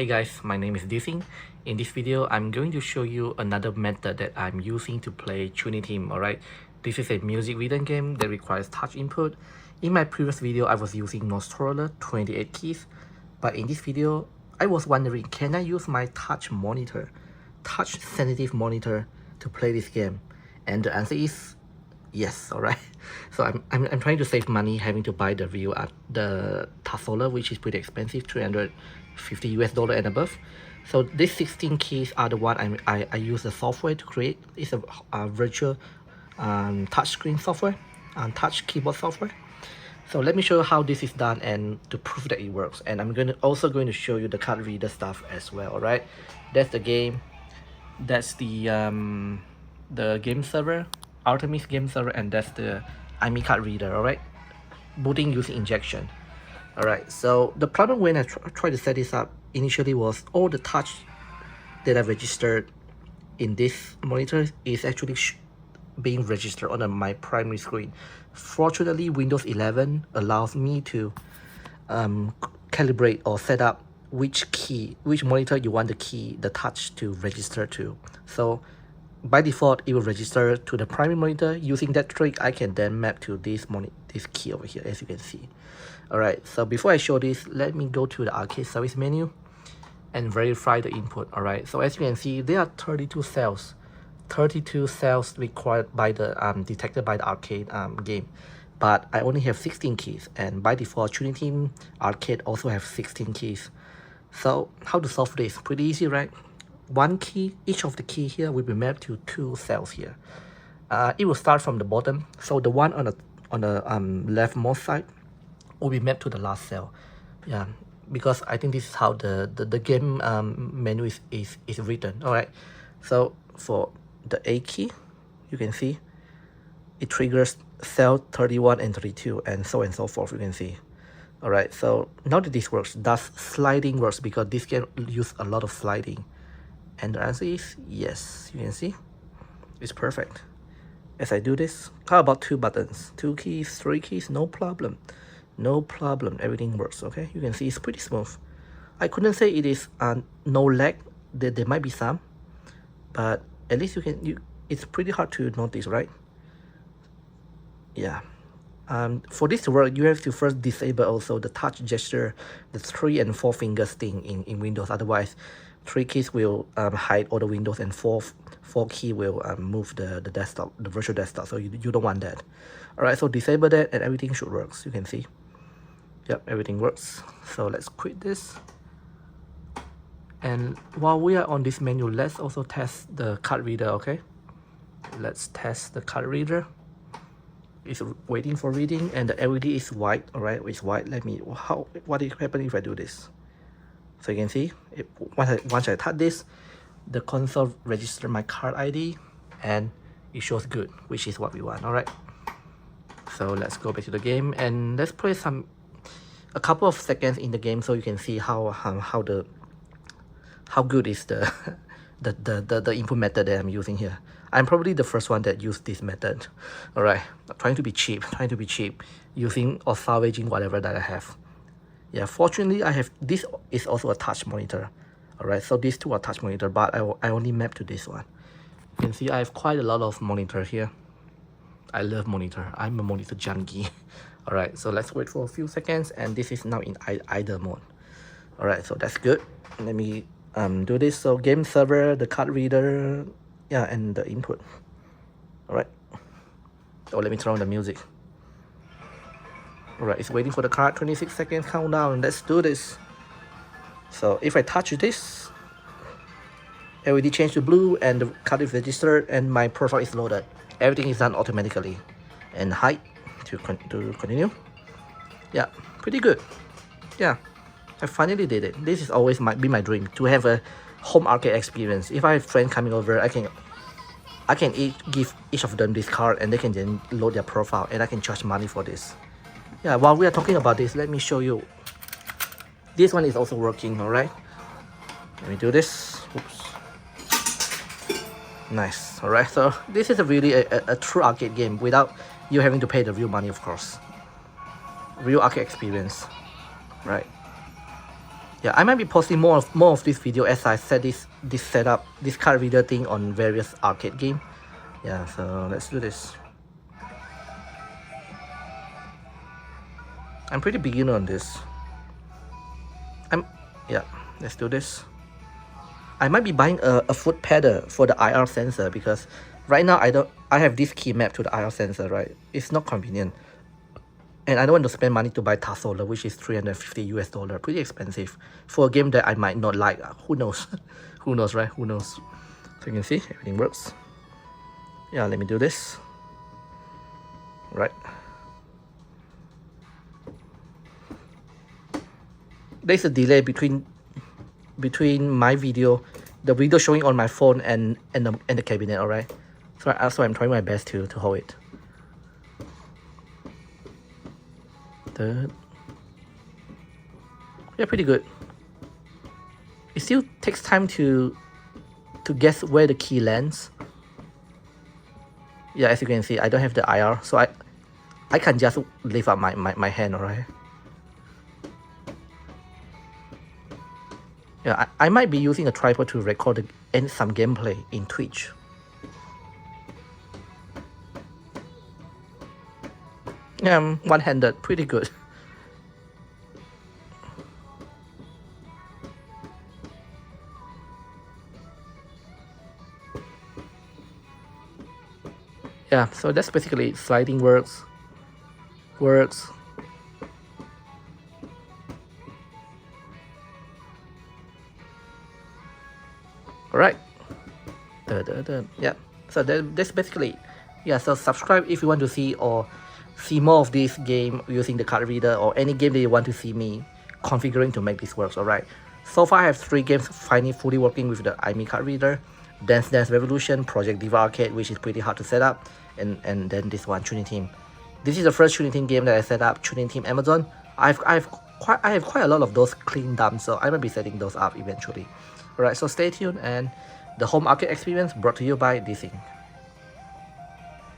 Hey guys, my name is Dissing. In this video, I'm going to show you another method that I'm using to play Chunithm, alright? This is a music rhythm game that requires touch input. In my previous video, I was using Tasoller 28 keys, but in this video, I was wondering, can I use my touch sensitive monitor to play this game? And the answer is yes, alright. So I'm trying to save money having to buy the real the Tasoller, which is pretty expensive, $350 and above. So these 16 keys are the one I use the software to create. It's a virtual touchscreen software and touch keyboard software. So let me show you how this is done and to prove that it works. And I'm also going to show you the card reader stuff as well. Alright, that's the game. That's the game server, Artemis game server, and that's the Aime card reader. Alright, booting using injection. Alright, so the problem when I tried to set this up initially was all the touch that I registered in this monitor is actually being registered on my primary screen. Fortunately, Windows 11 allows me to calibrate or set up which monitor you want the touch to register to. So by default, it will register to the primary monitor. Using that trick, I can then map to this key over here, as you can see. Alright, so before I show this, let me go to the arcade service menu and verify the input. Alright, so as you can see, there are 32 cells. 32 cells required by the detected by the arcade game, but I only have 16 keys, and by default Chunithm arcade also have 16 keys. So how to solve this? Pretty easy, right? One key, each of the key here will be mapped to 2 cells here. It will start from the bottom, so the one on the leftmost side will be mapped to the last cell. Yeah, because I think this is how the game menu is written. All right, so for the A key, you can see it triggers cell 31 and 32 and so forth, you can see. All right, so now that this works, does sliding works? Because this game use a lot of sliding, and the answer is yes. You can see it's perfect. As I do this, how about 2 buttons, 2 keys, 3 keys? No problem, no problem, everything works. Okay, you can see it's pretty smooth. I couldn't say it is no lag. There might be some, but at least it's pretty hard to notice, right? Yeah. For this to work, you have to first disable also the touch gesture, the 3 and 4 fingers thing in Windows. Otherwise, 3 keys will hide all the windows, and 4 key will move the desktop, the virtual desktop. So you don't want that. All right, so disable that, and everything should work. So you can see, yep, everything works. So let's quit this. And while we are on this menu, let's also test the card reader. Okay, let's test the card reader. It's waiting for reading, and the LED is white. All right, it's white. What will happen if I do this? So you can see once I touch this, the console registers my card ID and it shows good, which is what we want. All right, so let's go back to the game and let's play a couple of seconds in the game so you can see how good is the input method that I'm using here. I'm probably the first one that used this method. All right, trying to be cheap, using or salvaging whatever that I have. Yeah, fortunately this is also a touch monitor. All right, so these two are touch monitor, but I only map to this one. You can see I have quite a lot of monitor here. I love monitor. I'm a monitor junkie. All right, so let's wait for a few seconds, and this is now in idle mode. All right, so that's good. Let me do this. So game server, the card reader, yeah, and the input. All right, so let me turn on the music. All right, it's waiting for the card. 26 seconds countdown. Let's do this. So if I touch this, LED changed to blue and the card is registered and my profile is loaded. Everything is done automatically. And hide to continue. Yeah, pretty good. Yeah, I finally did it. This is always be my dream, to have a home arcade experience. If I have friends coming over, I can give each of them this card and they can then load their profile and I can charge money for this. Yeah, while we are talking about this, let me show you. This one is also working. All right, let me do this. Oops. Nice. All right, so this is really a true arcade game without you having to pay the real money, of course. Real arcade experience, right? Yeah, I might be posting more of this video as I set this setup, this card reader thing on various arcade game. Yeah, so let's do this. I'm pretty beginner on this. Yeah, let's do this. I might be buying a foot pedal for the IR sensor because right now I have this key map to the IR sensor, right? It's not convenient. And I don't want to spend money to buy Tasoller, which is $350 pretty expensive for a game that I might not like. Who knows? Who knows, right? Who knows? So you can see everything works. Yeah, let me do this. Right. There's a delay between my video, the video showing on my phone and the cabinet. All right. So I'm trying my best to hold it. Yeah, pretty good. It still takes time to guess where the key lands. Yeah, as you can see, I don't have the IR, so I can just lift up my hand, alright? Yeah, I might be using a tripod to record some gameplay in Twitch. Yeah, one-handed, pretty good. Yeah, so that's basically sliding works. Alright. Yeah, so that's basically, yeah, so subscribe if you want to see more of this game using the card reader, or any game that you want to see me configuring to make this work. Alright, so far I have 3 games finally fully working with the Aime card reader: Dance Dance Revolution, Project Diva Arcade, which is pretty hard to set up, and then this one, Chunithm. This is the first Chunithm game that I set up, Chunithm Amazon. I have quite a lot of those cleaned up, so I might be setting those up eventually. Alright, so stay tuned, and the home arcade experience brought to you by this thing.